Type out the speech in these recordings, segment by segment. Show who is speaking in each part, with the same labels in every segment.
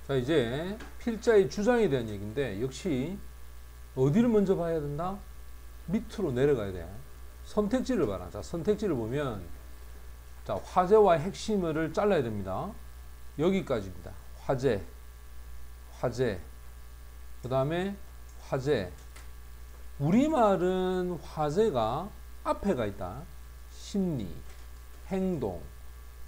Speaker 1: 자, 이제 필자의 주장에 대한 얘기인데 역시 어디를 먼저 봐야 된다? 밑으로 내려가야 돼. 선택지를 봐라. 자, 선택지를 보면 자, 화제와 핵심어를 잘라야 됩니다. 여기까지입니다. 화제, 화제, 그 다음에 화제. 우리말은 화제가 앞에가 있다. 심리, 행동.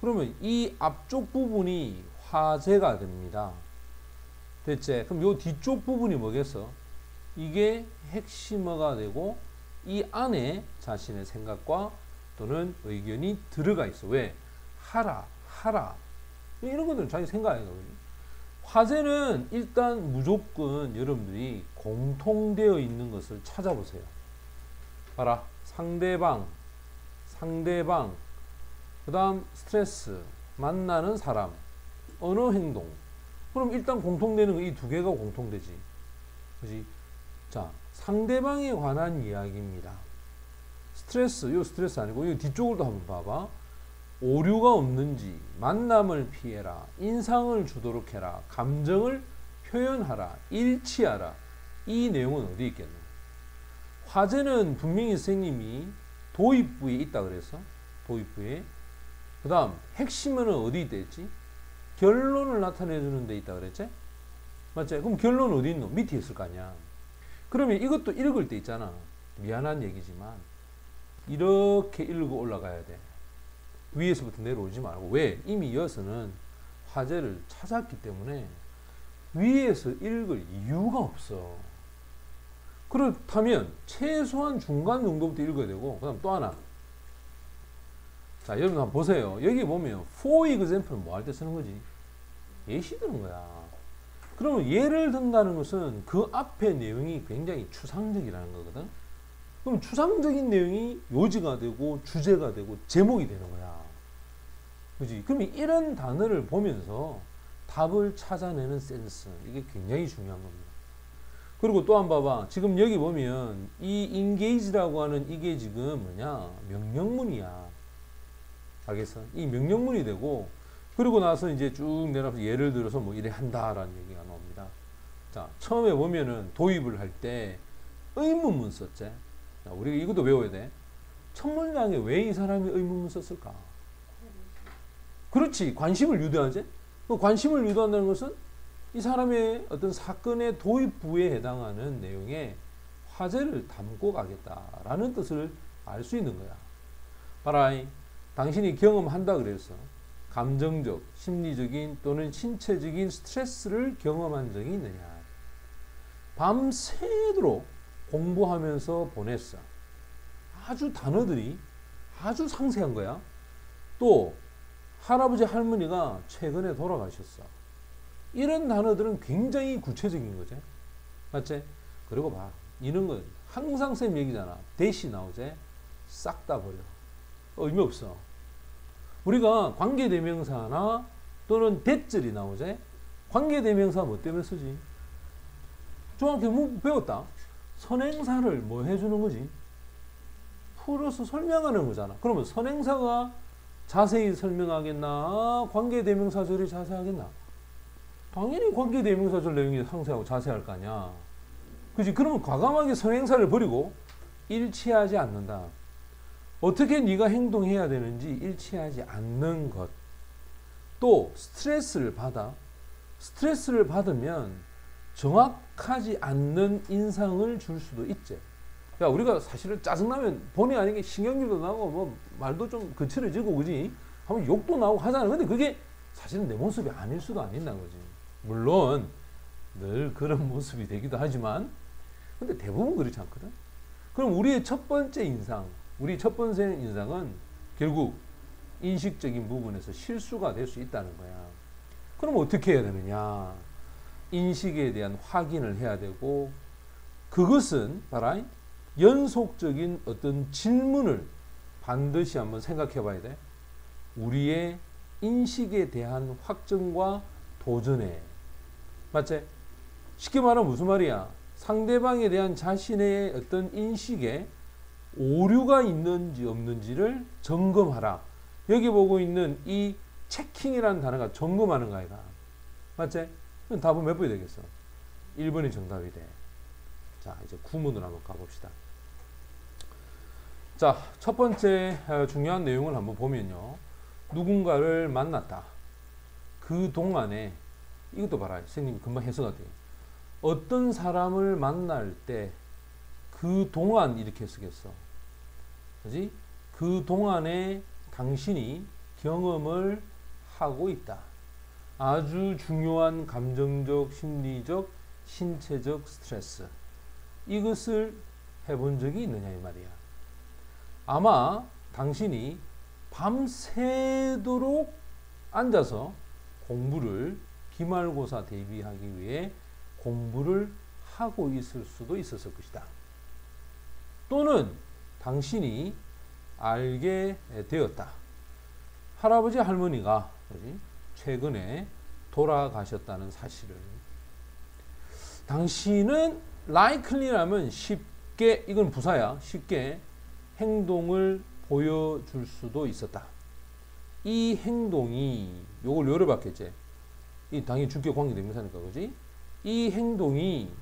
Speaker 1: 그러면 이 앞쪽 부분이 화제가 됩니다. 됐지? 그럼 요 뒤쪽 부분이 뭐겠어? 이게 핵심어가 되고 이 안에 자신의 생각과 또는 의견이 들어가 있어. 왜? 하라, 하라. 이런 것들은 자기 생각이거든요. 화제는 일단 무조건 여러분들이 공통되어 있는 것을 찾아보세요. 봐라. 상대방, 상대방, 그 다음 스트레스, 만나는 사람, 언어 행동. 그럼 일단 공통되는 거 이 두 개가 공통되지. 그지? 자, 상대방에 관한 이야기입니다. 스트레스, 요 스트레스 아니고 요 뒤쪽으로도 한번 봐봐. 오류가 없는지, 만남을 피해라, 인상을 주도록 해라, 감정을 표현하라, 일치하라. 이 내용은 어디 있겠노? 화제는 분명히 선생님이 도입부에 있다 그랬어. 도입부에. 그 다음 핵심은 어디 있다 했지? 결론을 나타내주는 데 있다 그랬지? 맞지? 그럼 결론은 어디 있노? 밑에 있을 거 아니야. 그러면 이것도 읽을 때 있잖아. 미안한 얘기지만 이렇게 읽고 올라가야 돼. 위에서부터 내려오지 말고. 왜? 이미 이어서는 화제를 찾았기 때문에 위에서 읽을 이유가 없어. 그렇다면 최소한 중간 정도부터 읽어야 되고, 그 다음 또 하나. 자, 여러분 한번 보세요. 여기 보면 for example은 뭐 할 때 쓰는 거지? 예시 드는 거야. 그러면 예를 든다는 것은 그 앞에 내용이 굉장히 추상적이라는 거거든. 그럼 추상적인 내용이 요지가 되고 주제가 되고 제목이 되는 거야. 그지? 그러면 이런 단어를 보면서 답을 찾아내는 센스, 이게 굉장히 중요한 겁니다. 그리고 또 한 번 봐봐. 지금 여기 보면 이 engage라고 하는 이게 지금 뭐냐? 명령문이야. 알겠어? 이 명령문이 되고, 그리고 나서 이제 쭉 내려가서 예를 들어서 뭐 이래 한다라는 얘기가 나옵니다. 자, 처음에 보면은 도입을 할 때 의문문 썼지? 자, 우리가 이것도 외워야 돼. 첫 문장에 왜 이 사람이 의문문 썼을까? 그렇지. 관심을 유도하지? 그 관심을 유도한다는 것은 이 사람의 어떤 사건의 도입부에 해당하는 내용에 화제를 담고 가겠다라는 뜻을 알 수 있는 거야. 봐라. 당신이 경험한다 그랬어. 감정적, 심리적인 또는 신체적인 스트레스를 경험한 적이 있느냐. 밤새도록 공부하면서 보냈어. 아주 단어들이 아주 상세한 거야. 또 할아버지 할머니가 최근에 돌아가셨어. 이런 단어들은 굉장히 구체적인 거지. 맞지? 그리고 봐. 이런 건 항상 쌤 얘기잖아. 대시 나오지? 싹 다 버려. 의미 없어. 우리가 관계대명사나 또는 대절이 나오지? 관계대명사 뭐 때문에 쓰지? 중학교 뭐 배웠다? 선행사를 뭐 해주는 거지? 풀어서 설명하는 거잖아. 그러면 선행사가 자세히 설명하겠나? 관계대명사절이 자세하겠나? 당연히 관계대명사절 내용이 상세하고 자세할 거 아니야. 그지? 그러면 과감하게 선행사를 버리고 일치하지 않는다. 어떻게 네가 행동해야 되는지 일치하지 않는 것. 또 스트레스를 받아. 스트레스를 받으면 정확하지 않는 인상을 줄 수도 있지. 야, 우리가 사실은 짜증나면 본의 아니게 신경질도 나고 뭐 말도 좀 거칠어지고 그지? 하면 욕도 나오고 하잖아. 근데 그게 사실은 내 모습이 아닐 수도 아닌다는 거지. 물론 늘 그런 모습이 되기도 하지만 근데 대부분 그렇지 않거든. 그럼 우리의 첫 번째 인상, 우리 첫 번째 인상은 결국 인식적인 부분에서 실수가 될 수 있다는 거야. 그럼 어떻게 해야 되느냐? 인식에 대한 확인을 해야 되고, 그것은 봐라, 연속적인 어떤 질문을 반드시 한번 생각해 봐야 돼. 우리의 인식에 대한 확증과 도전에. 맞지? 쉽게 말하면 무슨 말이야? 상대방에 대한 자신의 어떤 인식에 오류가 있는지 없는지를 점검하라. 여기 보고 있는 이 체킹이라는 단어가 점검하는 거야. 맞지? 그럼 답은 몇 번이 되겠어? 1번이 정답이 돼. 자, 이제 구문으로 한번 가봅시다. 자, 첫 번째 중요한 내용을 한번 보면요. 누군가를 만났다. 그 동안에 이것도 봐라. 선생님이 금방 해석할 때 어떤 사람을 만날 때 그 동안 이렇게 쓰겠어. 그지? 그 동안에 당신이 경험을 하고 있다. 아주 중요한 감정적, 심리적, 신체적 스트레스. 이것을 해본 적이 있느냐 이 말이야. 아마 당신이 밤새도록 앉아서 공부를 기말고사 대비하기 위해 공부를 하고 있을 수도 있었을 것이다. 또는 당신이 알게 되었다. 할아버지 할머니가 최근에 돌아가셨다는 사실을. 당신은 likely라면 쉽게, 이건 부사야, 쉽게 행동을 보여줄 수도 있었다. 이 행동이, 요걸 열어봤겠지. 이 당연히 주격 관계 대명사니까, 그지? 이 행동이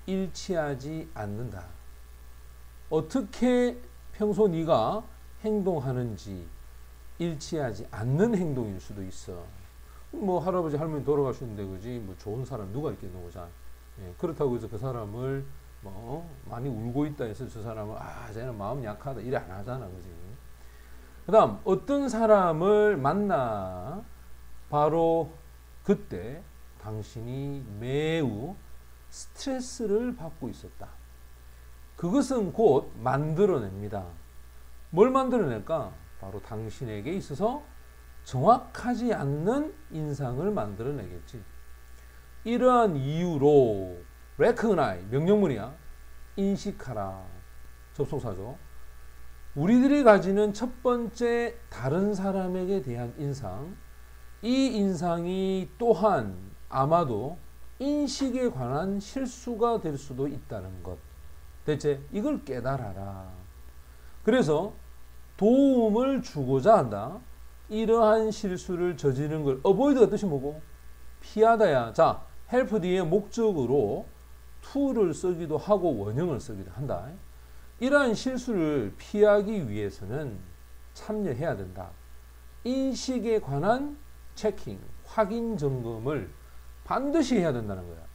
Speaker 1: 일치하지 않는다. 어떻게 평소 네가 행동하는지 일치하지 않는 행동일 수도 있어. 뭐 할아버지 할머니 돌아가셨는데 그지? 뭐 좋은 사람 누가 있겠노, 보자. 예, 그렇다고 해서 그 사람을 뭐 많이 울고 있다 해서 저 사람을 쟤는 마음 약하다 이래 안 하잖아, 그지? 그다음 어떤 사람을 만나 바로 그때 당신이 매우 스트레스를 받고 있었다. 그것은 곧 만들어냅니다. 뭘 만들어낼까? 바로 당신에게 있어서 정확하지 않는 인상을 만들어내겠지. 이러한 이유로 recognize, 명령문이야. 인식하라. 접속사죠. 우리들이 가지는 첫 번째 다른 사람에게 대한 인상, 이 인상이 또한 아마도 인식에 관한 실수가 될 수도 있다는 것. 대체 이걸 깨달아라. 그래서 도움을 주고자 한다. 이러한 실수를 저지르는 걸 avoid가 뜻이 뭐고? 피하다야. 자, help 뒤에 목적으로 to를 쓰기도 하고 원형을 쓰기도 한다. 이러한 실수를 피하기 위해서는 참여해야 된다. 인식에 관한 체킹, 확인 점검을 반드시 해야 된다는 거야.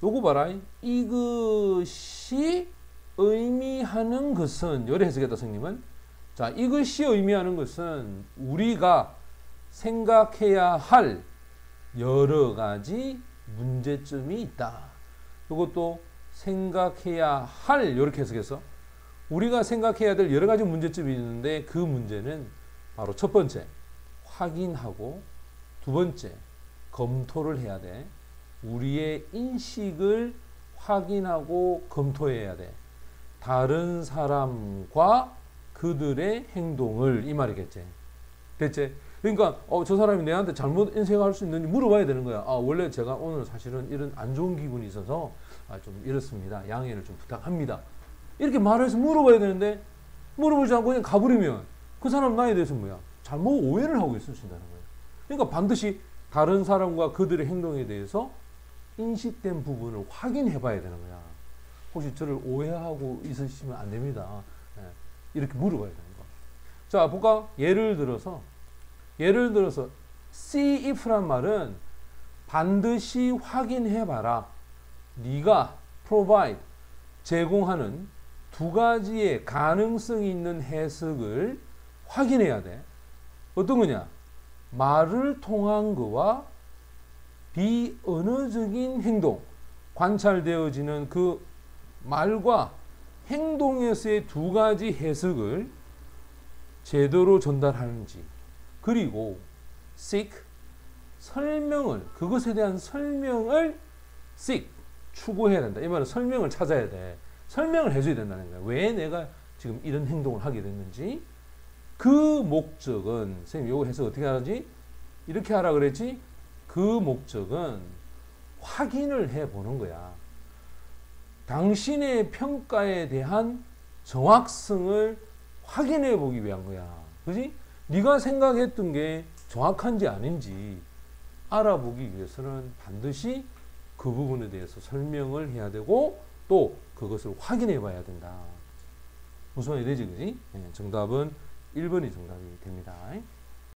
Speaker 1: 요거 봐라. 이것이 의미하는 것은, 요래 해석했다, 선생님은. 자, 이것이 의미하는 것은 우리가 생각해야 할 여러 가지 문제점이 있다. 이것도 생각해야 할, 요렇게 해석했어. 우리가 생각해야 될 여러 가지 문제점이 있는데 그 문제는 바로 첫 번째, 확인하고 두 번째, 검토를 해야 돼. 우리의 인식을 확인하고 검토해야 돼. 다른 사람과 그들의 행동을, 이 말이겠지. 됐지? 그러니까 저 사람이 내한테 잘못 인식할 수 있는지 물어봐야 되는 거야. 원래 제가 오늘 사실은 이런 안 좋은 기분이 있어서 좀 이렇습니다. 양해를 좀 부탁합니다. 이렇게 말해서 물어봐야 되는데 물어보지 않고 그냥 가버리면 그 사람 나에 대해서 뭐야? 잘못 오해를 하고 있을 수 있다는 거야. 그러니까 반드시 다른 사람과 그들의 행동에 대해서 인식된 부분을 확인해 봐야 되는 거야. 혹시 저를 오해하고 있으시면 안 됩니다. 이렇게 물어봐야 되는 거야. 자, 볼까? 예를 들어서 see if란 말은 반드시 확인해 봐라. 네가 provide, 제공하는 두 가지의 가능성이 있는 해석을 확인해야 돼. 어떤 거냐? 말을 통한 거와 비언어적인 행동, 관찰되어지는 그 말과 행동에서의 두 가지 해석을 제대로 전달하는지, 그리고 seek, 설명을, 그것에 대한 설명을 seek, 추구해야 된다. 이 말은 설명을 찾아야 돼. 설명을 해줘야 된다는 거야. 왜 내가 지금 이런 행동을 하게 됐는지. 그 목적은, 선생님 이거 해서 어떻게 하지? 이렇게 하라 그랬지? 그 목적은 확인을 해보는 거야. 당신의 평가에 대한 정확성을 확인해 보기 위한 거야. 그지? 네가 생각했던 게 정확한지 아닌지 알아보기 위해서는 반드시 그 부분에 대해서 설명을 해야 되고 또 그것을 확인해 봐야 된다. 무슨 말이 되지, 그지? 네, 정답은 1번이 정답이 됩니다.